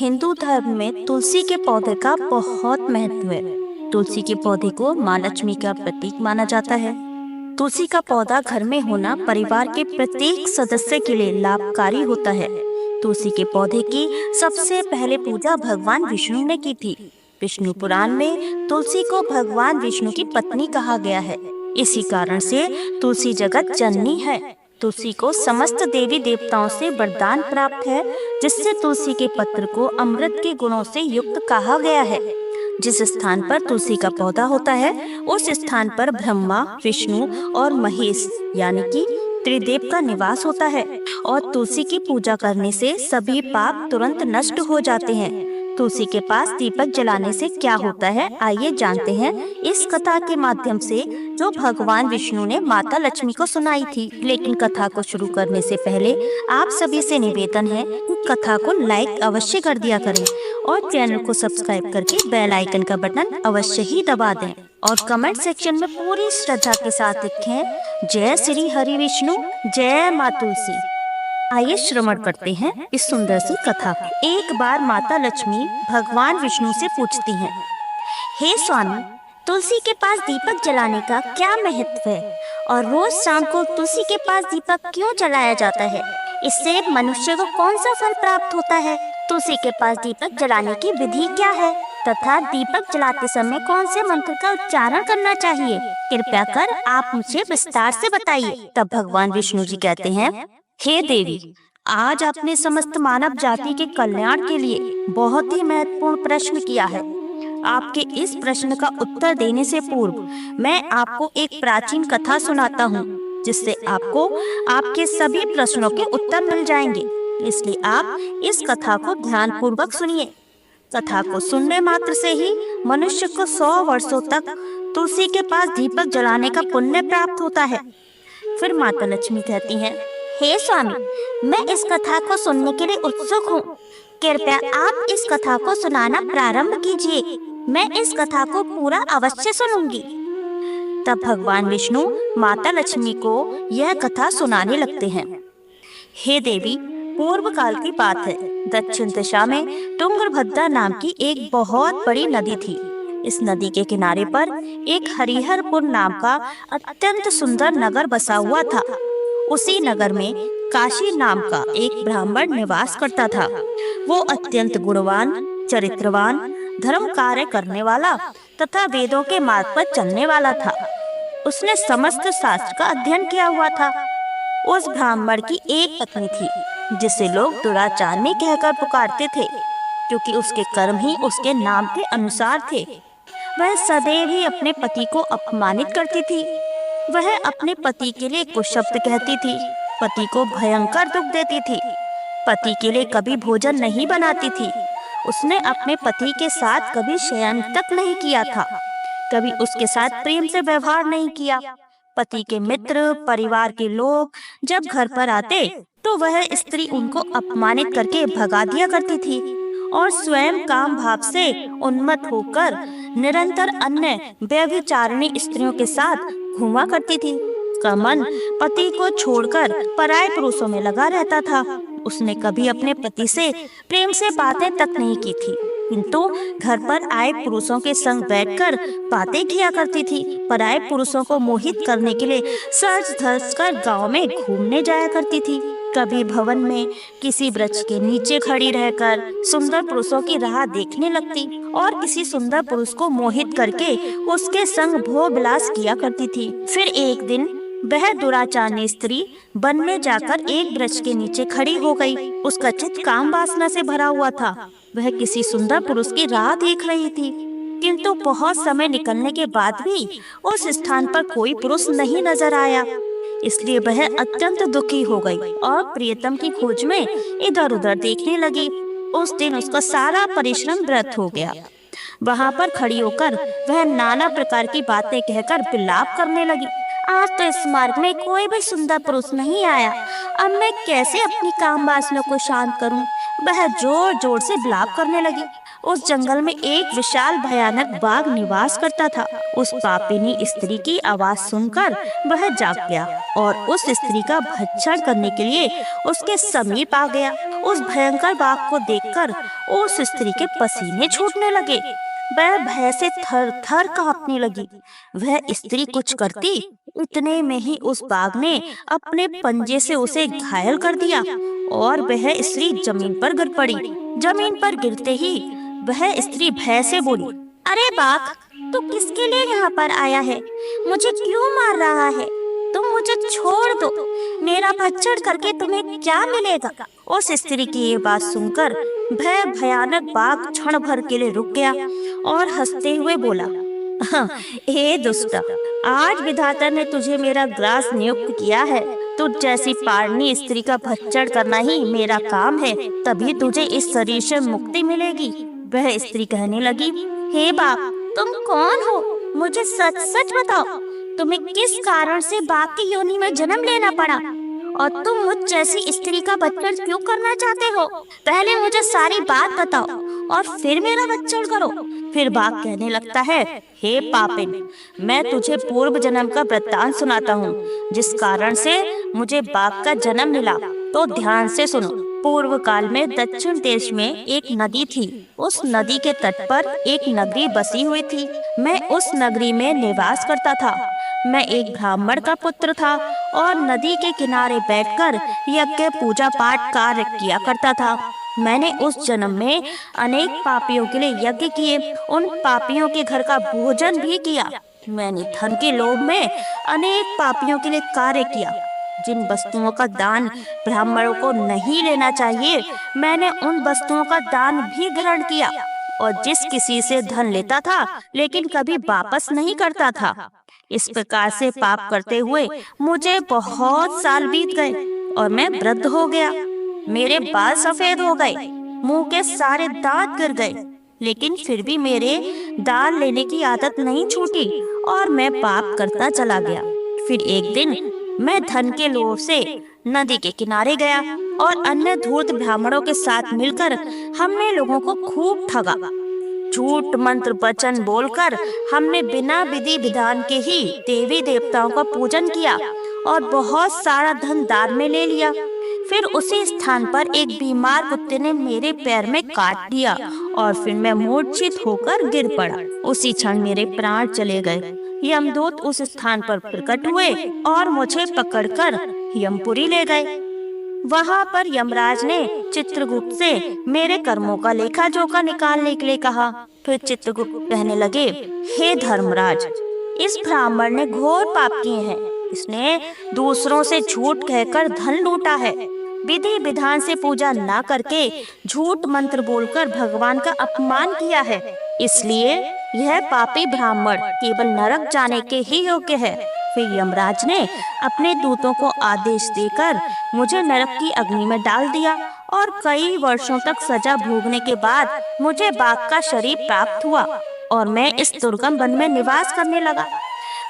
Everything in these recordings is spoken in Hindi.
हिंदू धर्म में तुलसी के पौधे का बहुत महत्व है। तुलसी के पौधे को माँ लक्ष्मी का प्रतीक माना जाता है। तुलसी का पौधा घर में होना परिवार के प्रत्येक सदस्य के लिए लाभकारी होता है। तुलसी के पौधे की सबसे पहले पूजा भगवान विष्णु ने की थी। विष्णु पुराण में तुलसी को भगवान विष्णु की पत्नी कहा गया है। इसी कारण से तुलसी जगत जननी है। तुलसी को समस्त देवी देवताओं से वरदान प्राप्त है, जिससे तुलसी के पत्र को अमृत के गुणों से युक्त कहा गया है। जिस स्थान पर तुलसी का पौधा होता है, उस स्थान पर ब्रह्मा, विष्णु और महेश यानी कि त्रिदेव का निवास होता है। और तुलसी की पूजा करने से सभी पाप तुरंत नष्ट हो जाते हैं। तुलसी के पास दीपक जलाने से क्या होता है, आइए जानते हैं इस कथा के माध्यम से, जो भगवान विष्णु ने माता लक्ष्मी को सुनाई थी। लेकिन कथा को शुरू करने से पहले आप सभी से निवेदन है कि कथा को लाइक अवश्य कर दिया करें और चैनल को सब्सक्राइब करके बेल आइकन का बटन अवश्य ही दबा दें और कमेंट सेक्शन में पूरी श्रद्धा के साथ लिखें, जय श्री हरि विष्णु, जय माँ तुलसी। आइए श्रवण करते हैं इस सुंदर सी कथा को। एक बार माता लक्ष्मी भगवान विष्णु से पूछती हैं, हे स्वामी, तुलसी के पास दीपक जलाने का क्या महत्व है और रोज शाम को तुलसी के पास दीपक क्यों जलाया जाता है? इससे मनुष्य को कौन सा फल प्राप्त होता है? तुलसी के पास दीपक जलाने की विधि क्या है तथा दीपक जलाते समय कौन से मंत्र का उच्चारण करना चाहिए? कृपया कर आप मुझे विस्तार से बताइए। तब भगवान विष्णु जी कहते हैं, हे देवी, आज आपने समस्त मानव जाति के कल्याण के लिए बहुत ही महत्वपूर्ण प्रश्न किया है। आपके इस प्रश्न का उत्तर देने से पूर्व मैं आपको एक प्राचीन कथा सुनाता हूँ, जिससे आपको आपके सभी प्रश्नों के उत्तर मिल जाएंगे। इसलिए आप इस कथा को ध्यान पूर्वक सुनिए। कथा को सुनने मात्र से ही मनुष्य को 100 वर्षों तक तुलसी के पास दीपक जलाने का पुण्य प्राप्त होता है। फिर माता लक्ष्मी कहती हैं, हे स्वामी, मैं इस कथा को सुनने के लिए उत्सुक हूँ। कृपया आप इस कथा को सुनाना प्रारंभ कीजिए। मैं इस कथा को पूरा अवश्य सुनूंगी। तब भगवान विष्णु माता लक्ष्मी को यह कथा सुनाने लगते हैं। हे देवी, पूर्व काल की बात है। दक्षिण दिशा में तुंगभद्रा नाम की एक बहुत बड़ी नदी थी। इस नदी के किनारे पर एक हरिहरपुर नाम का अत्यंत सुंदर नगर बसा हुआ था। उसी नगर में काशी नाम का एक ब्राह्मण निवास करता था। वो अत्यंत गुणवान, चरित्रवान, धर्म कार्य करने वाला तथा वेदों के मार्ग पर चलने वाला था। उसने समस्त शास्त्र का अध्ययन किया हुआ था। उस ब्राह्मण की एक पत्नी थी, जिसे लोग दुराचारनी कहकर पुकारते थे, क्योंकि उसके कर्म ही उसके नाम के अनुसार थे। वह सदैव ही अपने पति को अपमानित करती थी। वह अपने पति के लिए कुशब्द कहती थी, पति को भयंकर दुख देती थी, पति के लिए कभी भोजन नहीं बनाती थी। उसने अपने पति के साथ कभी शयन तक नहीं किया था, कभी उसके साथ प्रेम से व्यवहार नहीं किया। पति के मित्र, परिवार के लोग जब घर पर आते तो वह स्त्री उनको अपमानित करके भगा दिया करती थी और स्वयं काम भाव से उन्मत्त होकर निरंतर अन्य व्यभिचारिणी स्त्रियों के साथ घूमा करती थी। उसका मन पति को छोड़कर पराये पुरुषों में लगा रहता था। उसने कभी अपने पति से प्रेम से बातें तक नहीं की थी, किंतु घर पर आए पुरुषों के संग बैठकर बातें किया करती थी। पराये पुरुषों को मोहित करने के लिए सज धज कर गाँव में घूमने जाया करती थी। कभी भवन में किसी वृक्ष के नीचे खड़ी रहकर सुंदर पुरुषों की राह देखने लगती और किसी सुंदर पुरुष को मोहित करके उसके संग भोग विलास किया करती थी। फिर एक दिन वह दुराचारनी स्त्री वन में जाकर एक वृक्ष के नीचे खड़ी हो गई। उसका चित्त काम वासना से भरा हुआ था। वह किसी सुंदर पुरुष की राह देख रही थी, किंतु बहुत समय निकलने के बाद भी उस स्थान पर कोई पुरुष नहीं नजर आया। इसलिए वह अत्यंत दुखी हो गई और प्रियतम की खोज में इधर उधर देखने लगी। उस दिन उसका सारा परिश्रम व्यर्थ हो गया। वहां पर खड़ी होकर वह नाना प्रकार की बातें कहकर विलाप करने लगी। आज तो इस मार्ग में कोई भी सुंदर पुरुष नहीं आया। अब मैं कैसे अपनी काम वासना को शांत करूं? वह जोर जोर से विलाप करने लगी उस जंगल में एक विशाल भयानक बाघ निवास करता था। उस पापिनी स्त्री की आवाज सुनकर वह जाग गया और उस स्त्री का भक्षण करने के लिए उसके समीप आ गया। उस भयंकर बाघ को देखकर उस स्त्री के पसीने छूटने लगे। वह भय से थर थर कांपने लगी। वह स्त्री कुछ करती, इतने में ही उस बाघ ने अपने पंजे से उसे घायल कर दिया और वह स्त्री जमीन पर गिर पड़ी। जमीन पर गिरते ही वह स्त्री भय से बोली, अरे बाघ, तू किसके लिए यहाँ पर आया है? मुझे क्यों मार रहा है? तुम मुझे छोड़ दो। मेरा भक्षण करके तुम्हें क्या मिलेगा? उस स्त्री की ये बात सुनकर वह भयानक बाघ क्षण भर के लिए रुक गया और हंसते हुए बोला, ए दुष्ट, आज विधाता ने तुझे मेरा ग्रास नियुक्त किया है। तुझ जैसी पारनी स्त्री का भक्षण करना ही मेरा काम है, तभी तुझे इस शरीर से मुक्ति मिलेगी। वह स्त्री कहने लगी, हे बाघ, तुम कौन हो? मुझे सच सच बताओ, तुम्हें किस कारण से बाघ की योनि में जन्म लेना पड़ा और तुम मुझ जैसी स्त्री का भक्षण क्यों करना चाहते हो? पहले मुझे सारी बात बताओ और फिर मेरा भक्षण करो। फिर बाघ कहने लगता है, हे पापिन, मैं तुझे पूर्व जन्म का वृत्तांत सुनाता हूँ, जिस कारण से मुझे बाघ का जन्म मिला। तो ध्यान से सुनो। पूर्व काल में दक्षिण देश में एक नदी थी। उस नदी के तट पर एक नगरी बसी हुई थी। मैं उस नगरी में निवास करता था। मैं एक ब्राह्मण का पुत्र था और नदी के किनारे बैठकर यज्ञ पूजा पाठ कार्य किया करता था। मैंने उस जन्म में अनेक पापियों के लिए यज्ञ किए, उन पापियों के घर का भोजन भी किया। मैंने धन के लोभ में अनेक पापियों के लिए कार्य किया। जिन वस्तुओं का दान ब्राह्मणों को नहीं लेना चाहिए, मैंने उन वस्तुओं का दान भी ग्रहण किया। और जिस किसी से धन लेता था लेकिन कभी वापस नहीं करता था। इस प्रकार से पाप करते हुए मुझे बहुत साल बीत गए और मैं वृद्ध हो गया। मेरे बाल सफेद हो गए, मुंह के सारे दांत गिर गए, लेकिन फिर भी मेरे दान लेने की आदत नहीं छूटी और मैं पाप करता चला गया। फिर एक दिन मैं धन के लोभ से नदी के किनारे गया और अन्य धूर्त ब्राह्मणों के साथ मिलकर हमने लोगों को खूब ठगा। झूठ मंत्र वचन बोलकर हमने बिना विधि विधान के ही देवी देवताओं का पूजन किया और बहुत सारा धन दान में ले लिया। फिर उसी स्थान पर एक बीमार कुत्ते ने मेरे पैर में काट दिया और फिर मैं मूर्छित होकर गिर पड़ा। उसी क्षण मेरे प्राण चले गए। यमदूत उस स्थान पर प्रकट हुए और मुझे पकड़कर यमपुरी ले गए। वहां पर यमराज ने चित्रगुप्त से मेरे कर्मों का लेखा जोखा निकालने के लिए कहा। फिर चित्रगुप्त कहने लगे, हे धर्मराज, इस ब्राह्मण ने घोर पाप किए हैं। इसने दूसरों से झूठ कहकर धन लूटा है, विधि विधान से पूजा ना करके झूठ मंत्र बोलकर भगवान का अपमान किया है। इसलिए यह पापी ब्राह्मण केवल नरक जाने के ही योग्य है। फिर यमराज ने अपने दूतों को आदेश देकर मुझे नरक की अग्नि में डाल दिया और कई वर्षों तक सजा भोगने के बाद मुझे बाघ का शरीर प्राप्त हुआ और मैं इस दुर्गम वन में निवास करने लगा।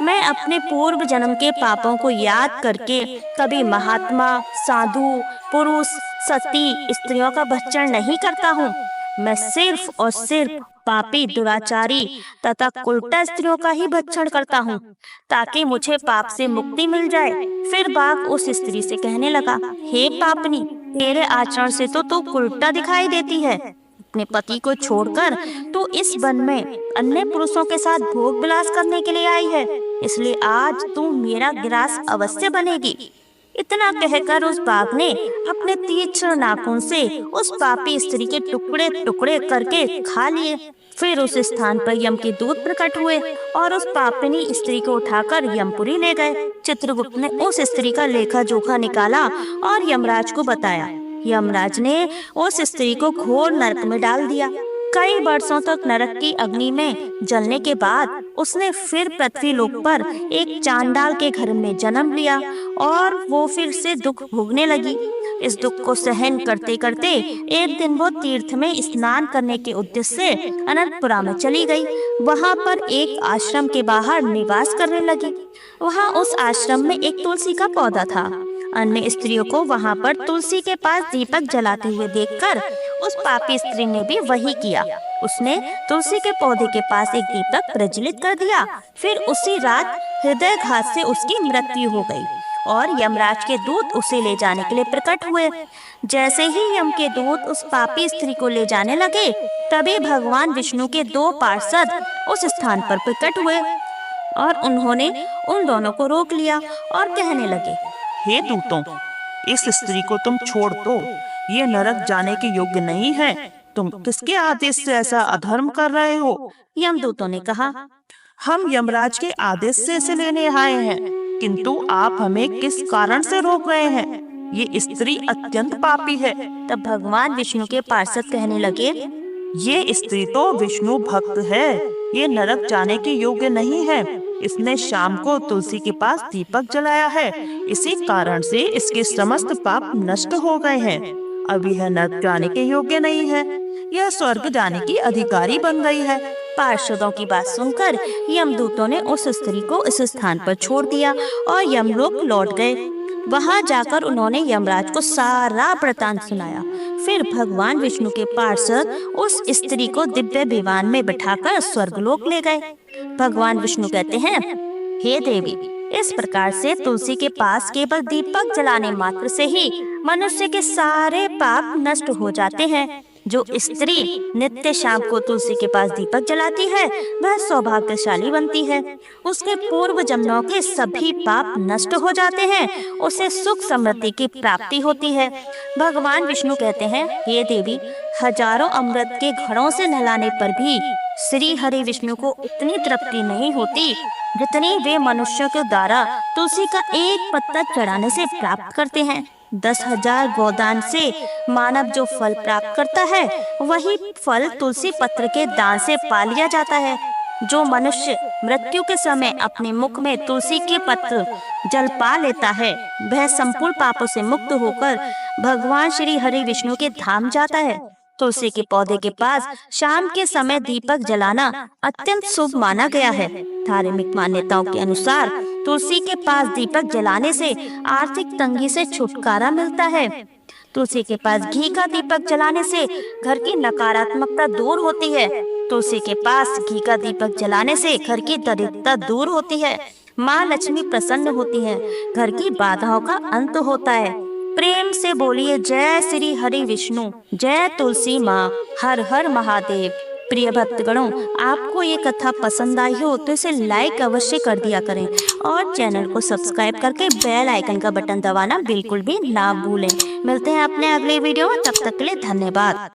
मैं अपने पूर्व जन्म के पापों को याद करके कभी महात्मा, साधु, पुरुष, सती स्त्रियों का भक्षण नहीं करता हूँ। मैं सिर्फ और सिर्फ पापी, दुराचारी तथा कुलटा स्त्रियों का ही भक्षण करता हूँ ताकि मुझे पाप से मुक्ति मिल जाए। फिर बाघ उस स्त्री से कहने लगा, हे पापनी, तेरे आचरण से तो तू कुलटा दिखाई देती है। अपने पति को छोड़कर तू इस वन में अन्य पुरुषों के साथ भोग विलास करने के लिए आई है, इसलिए आज तू मेरा ग्रास अवश्य बनेगी। इतना कहकर उस बाघ ने अपने तीक्ष्ण नाखून से उस पापी स्त्री के टुकड़े टुकड़े करके खा लिए। फिर उस स्थान पर यम के दूत प्रकट हुए और उस पापिनी स्त्री को उठाकर यमपुरी ले गए। चित्रगुप्त ने उस स्त्री का लेखा जोखा निकाला और यमराज को बताया। यमराज ने उस स्त्री को घोर नरक में डाल दिया। कई वर्षों तक नरक की अग्नि में जलने के बाद उसने फिर पृथ्वी लोक पर एक चांडाल के घर में जन्म लिया और वो फिर से दुख भोगने लगी। इस दुख को सहन करते करते एक दिन वो तीर्थ में स्नान करने के उद्देश्य से अनंतपुरा में चली गई। वहां पर एक आश्रम के बाहर निवास करने लगी। वहां उस आश्रम में एक तुलसी का पौधा था। अन्य स्त्रियों को वहां पर तुलसी के पास दीपक जलाते हुए देखकर उस पापी स्त्री ने भी वही किया। उसने तुलसी के पौधे के पास एक दीपक प्रज्वलित कर दिया। फिर उसी रात हृदयघात से उसकी मृत्यु हो गई और यमराज के दूत उसे ले जाने के लिए प्रकट हुए। जैसे ही यम के दूत उस पापी स्त्री को ले जाने लगे, तभी भगवान विष्णु के 2 पार्षद उस स्थान पर प्रकट हुए और उन्होंने उन दोनों को रोक लिया और कहने लगे, हे दूतों, इस स्त्री को तुम छोड़ दो, ये नरक जाने के योग्य नहीं है। तुम किसके आदेश से ऐसा अधर्म कर रहे हो? यमदूतों ने कहा, हम यमराज के आदेश से इसे लेने आए हैं, किंतु आप हमें किस कारण से रोक रहे हैं? ये स्त्री अत्यंत पापी है। तब भगवान विष्णु के पार्षद कहने लगे, ये स्त्री तो विष्णु भक्त है, ये नरक जाने के योग्य नहीं है। इसने शाम को तुलसी के पास दीपक जलाया है, इसी कारण से इसके समस्त पाप नष्ट हो गए हैं। अब यह नरक जाने के योग्य नहीं है, यह स्वर्ग जाने की अधिकारी बन गई है। पार्षदों की बात सुनकर यमदूतों ने उस स्त्री को इस स्थान पर छोड़ दिया और यमलोक लौट गए। वहां जाकर उन्होंने यमराज को सारा वृतांत सुनाया। फिर भगवान विष्णु के पार्षद उस स्त्री को दिव्य विमान में बिठाकर स्वर्गलोक ले गए। भगवान विष्णु कहते हैं, हे देवी, इस प्रकार से तुलसी के पास केवल दीपक जलाने मात्र से ही मनुष्य के सारे पाप नष्ट हो जाते हैं। जो स्त्री नित्य शाम को तुलसी के पास दीपक जलाती है, वह सौभाग्यशाली बनती है। उसके पूर्व जन्मों के सभी पाप नष्ट हो जाते हैं, उसे सुख समृद्धि की प्राप्ति होती है। भगवान विष्णु कहते हैं, हे देवी, हजारों अमृत के घड़ों से नहलाने पर भी श्री हरि विष्णु को इतनी तृप्ति नहीं होती जितनी वे मनुष्यों के द्वारा तुलसी का एक पत्ता चढ़ाने से प्राप्त करते हैं। 10,000 गोदान से मानव जो फल प्राप्त करता है, वही फल तुलसी पत्र के दान से पा लिया जाता है। जो मनुष्य मृत्यु के समय अपने मुख में तुलसी के पत्र जल पा लेता है, वह संपूर्ण पापों से मुक्त होकर भगवान श्री हरि विष्णु के धाम जाता है। तुलसी के पौधे के पास शाम के समय दीपक जलाना अत्यंत शुभ माना गया है। धार्मिक मान्यताओं के अनुसार तुलसी के पास दीपक जलाने से आर्थिक तंगी से छुटकारा मिलता है। तुलसी के पास घी का दीपक जलाने से घर की नकारात्मकता दूर होती है। तुलसी के पास घी का दीपक जलाने से घर की दरिद्रता दूर होती है। माँ लक्ष्मी प्रसन्न होती है, घर की बाधाओं का अंत होता है। प्रेम से बोलिए, जय श्री हरि विष्णु, जय तुलसी माँ, हर हर महादेव। प्रिय भक्तगणों, आपको ये कथा पसंद आई हो तो इसे लाइक अवश्य कर दिया करें और चैनल को सब्सक्राइब करके बेल आइकन का बटन दबाना बिल्कुल भी ना भूलें। मिलते हैं अपने अगले वीडियो में, तब तक के लिए धन्यवाद।